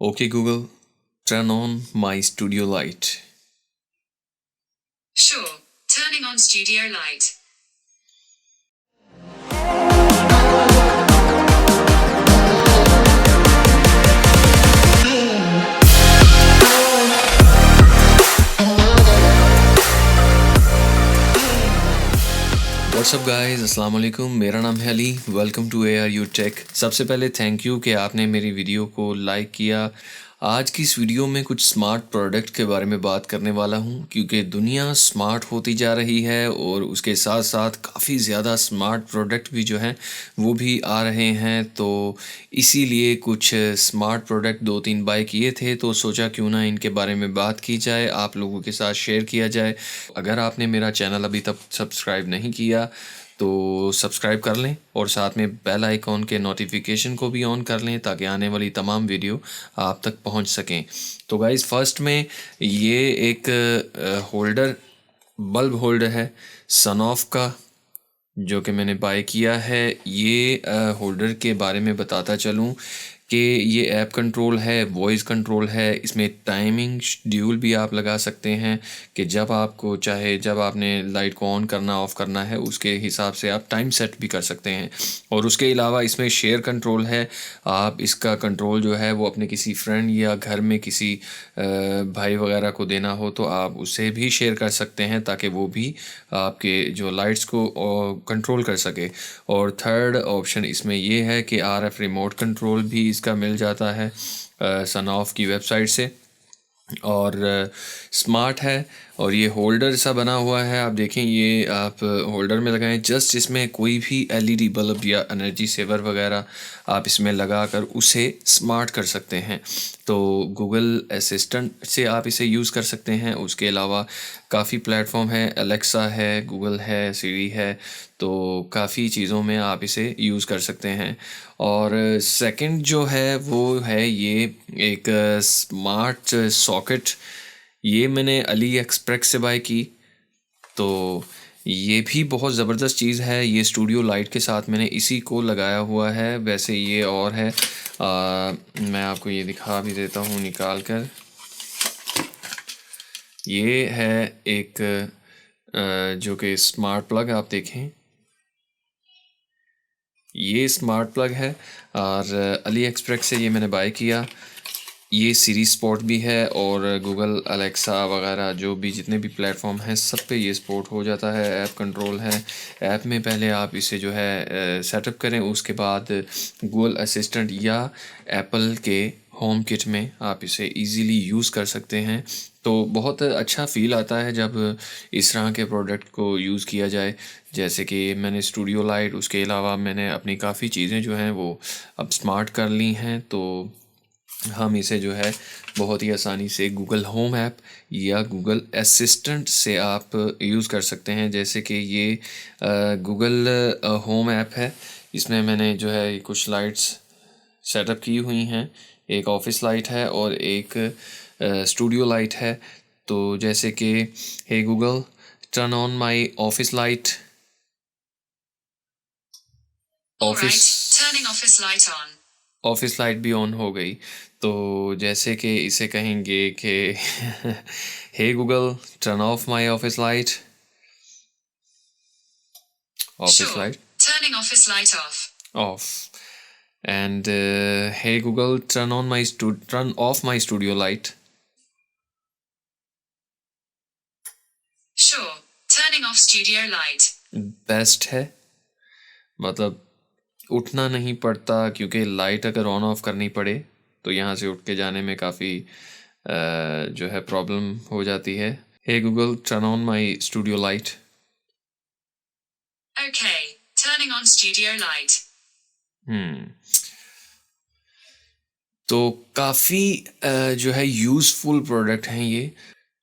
Okay, Google, turn on my studio light. Sure, turning on studio light. What's up guys, अस्सलाम वालेकुम। मेरा नाम है Ali. Welcome to ARU tech. सबसे पहले थैंक यू कि आपने मेरी वीडियो को लाइक किया। आज की इस वीडियो में कुछ स्मार्ट प्रोडक्ट के बारे में बात करने वाला हूं, क्योंकि दुनिया स्मार्ट होती जा रही है और उसके साथ साथ काफ़ी ज़्यादा स्मार्ट प्रोडक्ट भी जो हैं वो भी आ रहे हैं। तो इसीलिए कुछ स्मार्ट प्रोडक्ट 2-3 बाय किए थे, तो सोचा क्यों ना इनके बारे में बात की जाए, आप लोगों के साथ शेयर किया जाए। अगर आपने मेरा चैनल अभी तक सब्सक्राइब नहीं किया तो सब्सक्राइब कर लें और साथ में बेल आइकॉन के नोटिफिकेशन को भी ऑन कर लें ताकि आने वाली तमाम वीडियो आप तक पहुंच सकें। तो गाइज़, फर्स्ट में ये एक होल्डर, बल्ब होल्डर है सनऑफ का, जो कि मैंने बाय किया है। ये होल्डर के बारे में बताता चलूँ कि ये ऐप कंट्रोल है, वॉइस कंट्रोल है। इसमें टाइमिंग शेड्यूल भी आप लगा सकते हैं कि जब आपको चाहे, जब आपने लाइट को ऑन करना ऑफ़ करना है, उसके हिसाब से आप टाइम सेट भी कर सकते हैं। और उसके अलावा इसमें शेयर कंट्रोल है। आप इसका कंट्रोल जो है वो अपने किसी फ्रेंड या घर में किसी भाई वगैरह को देना हो तो आप उससे भी शेयर कर सकते हैं ताकि वो भी आपके जो लाइट्स को कंट्रोल कर सके। और थर्ड ऑप्शन इसमें ये है कि RF रिमोट कंट्रोल भी इसका मिल जाता है सनऑफ की वेबसाइट से। और स्मार्ट है और ये होल्डर सा बना हुआ है। आप देखें, ये आप होल्डर में लगाएं, जस्ट इसमें कोई भी LED बल्ब या एनर्जी सेवर वगैरह आप इसमें लगा कर उसे स्मार्ट कर सकते हैं। तो गूगल असिस्टेंट से आप इसे यूज़ कर सकते हैं। उसके अलावा काफ़ी प्लेटफॉर्म है, एलेक्सा है, गूगल है, सीरी है, तो काफ़ी चीज़ों में आप इसे यूज़ कर सकते हैं। और सेकंड जो है वो है ये एक स्मार्ट सॉकेट। ये मैंने अली एक्सप्रेस से बाय की। तो ये भी बहुत ज़बरदस्त चीज़ है। ये स्टूडियो लाइट के साथ मैंने इसी को लगाया हुआ है। वैसे ये और है, मैं आपको ये दिखा भी देता हूँ निकाल कर। ये है एक जो कि स्मार्ट प्लग, आप देखें, ये स्मार्ट प्लग है और अली एक्सप्रेस से ये मैंने बाय किया। ये सीरी स्पोर्ट भी है और गूगल अलेक्सा वगैरह जो भी जितने भी प्लेटफॉर्म हैं सब पे ये सपोर्ट हो जाता है। ऐप कंट्रोल है। ऐप में पहले आप इसे जो है सेटअप करें, उसके बाद गूगल असिस्टेंट या एप्पल के होम किट में आप इसे इजीली यूज़ कर सकते हैं। तो बहुत अच्छा फ़ील आता है जब इस तरह के प्रोडक्ट को यूज़ किया जाए। जैसे कि मैंने स्टूडियो लाइट, उसके अलावा मैंने अपनी काफ़ी चीज़ें जो हैं वो अब स्मार्ट कर ली हैं। तो हम इसे जो है बहुत ही आसानी से गूगल होम ऐप या गूगल असिस्टेंट से आप यूज़ कर सकते हैं। जैसे कि ये गूगल होम ऐप है। इसमें मैंने जो है कुछ लाइट्स सेटअप की हुई हैं। एक ऑफिस लाइट है और एक स्टूडियो लाइट है। तो जैसे कि hey Google, turn on my office light. Alright, office turning office light on. Office light भी ऑन हो गई। तो जैसे कि इसे कहेंगे कि hey Google, turn off my office light. Office Sure, light turning office light off. Off. And hey Google, turn off my studio light. Sure, turning off studio light. Best है, मतलब उठना नहीं पड़ता, क्योंकि लाइट अगर ऑन ऑफ करनी पड़े तो यहाँ से उठ के जाने में काफ़ी जो है प्रॉब्लम हो जाती है। Hey Google, turn on my studio light. Okay, turning on studio light. तो काफ़ी जो है यूज़फुल प्रोडक्ट हैं ये।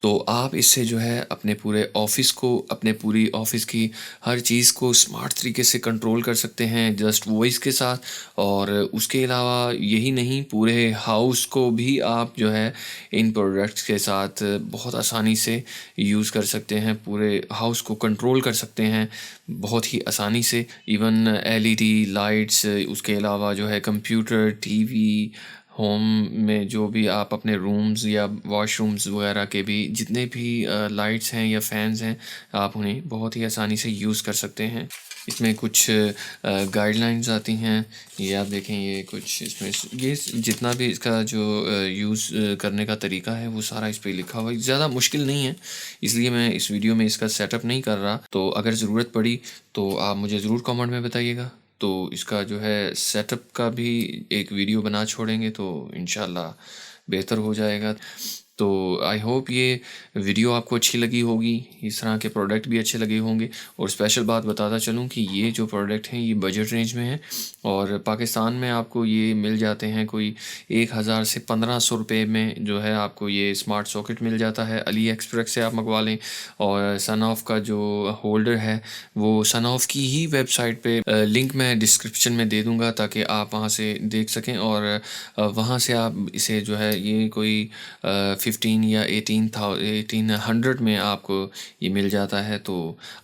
तो आप इससे जो है अपने पूरे ऑफिस को, अपने पूरी ऑफिस की हर चीज़ को स्मार्ट तरीके से कंट्रोल कर सकते हैं जस्ट वॉइस के साथ। और उसके अलावा यही नहीं, पूरे हाउस को भी आप जो है इन प्रोडक्ट्स के साथ बहुत आसानी से यूज़ कर सकते हैं। पूरे हाउस को कंट्रोल कर सकते हैं बहुत ही आसानी से। इवन LED लाइट्स, उसके अलावा जो है कंप्यूटर, TV, होम में जो भी आप अपने रूम्स या वॉशरूम्स वगैरह के भी जितने भी लाइट्स हैं या फैंस हैं, आप उन्हें बहुत ही आसानी से यूज़ कर सकते हैं। इसमें कुछ गाइडलाइंस आती हैं, ये आप देखें, ये कुछ इसमें ये जितना भी इसका जो यूज़ करने का तरीका है वो सारा इस पे लिखा हुआ है। ज़्यादा मुश्किल नहीं है, इसलिए मैं इस वीडियो में इसका सेटअप नहीं कर रहा। तो अगर ज़रूरत पड़ी तो आप मुझे ज़रूर कमेंट में बताइएगा। तो इसका जो है सेटअप का भी एक वीडियो बना छोड़ेंगे तो इंशाल्लाह बेहतर हो जाएगा। तो आई होप ये वीडियो आपको अच्छी लगी होगी, इस तरह के प्रोडक्ट भी अच्छे लगे होंगे। और स्पेशल बात बताता चलूँ कि ये जो प्रोडक्ट हैं ये बजट रेंज में हैं और पाकिस्तान में आपको ये मिल जाते हैं कोई 1000 से 1500 रुपये में जो है आपको ये स्मार्ट सॉकेट मिल जाता है। अली एक्सप्रेस से आप मंगवा लें। और सन ऑफ का जो होल्डर है वो सन ऑफ की ही वेबसाइट पे लिंक मैं डिस्क्रिप्शन में दे दूँगा ताकि आप वहाँ से देख सकें। और वहाँ से आप इसे जो है ये कोई 15 या 1800 में आपको ये मिल जाता है। तो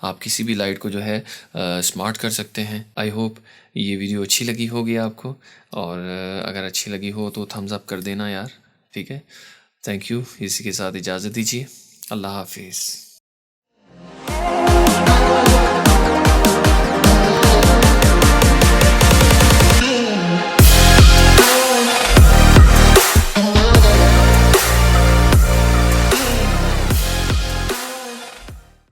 आप किसी भी लाइट को जो है स्मार्ट कर सकते हैं। आई होप ये वीडियो अच्छी लगी होगी आपको, और अगर अच्छी लगी हो तो थम्स अप कर देना यार, ठीक है। थैंक यू, इसी के साथ इजाज़त दीजिए। अल्लाह हाफिज़।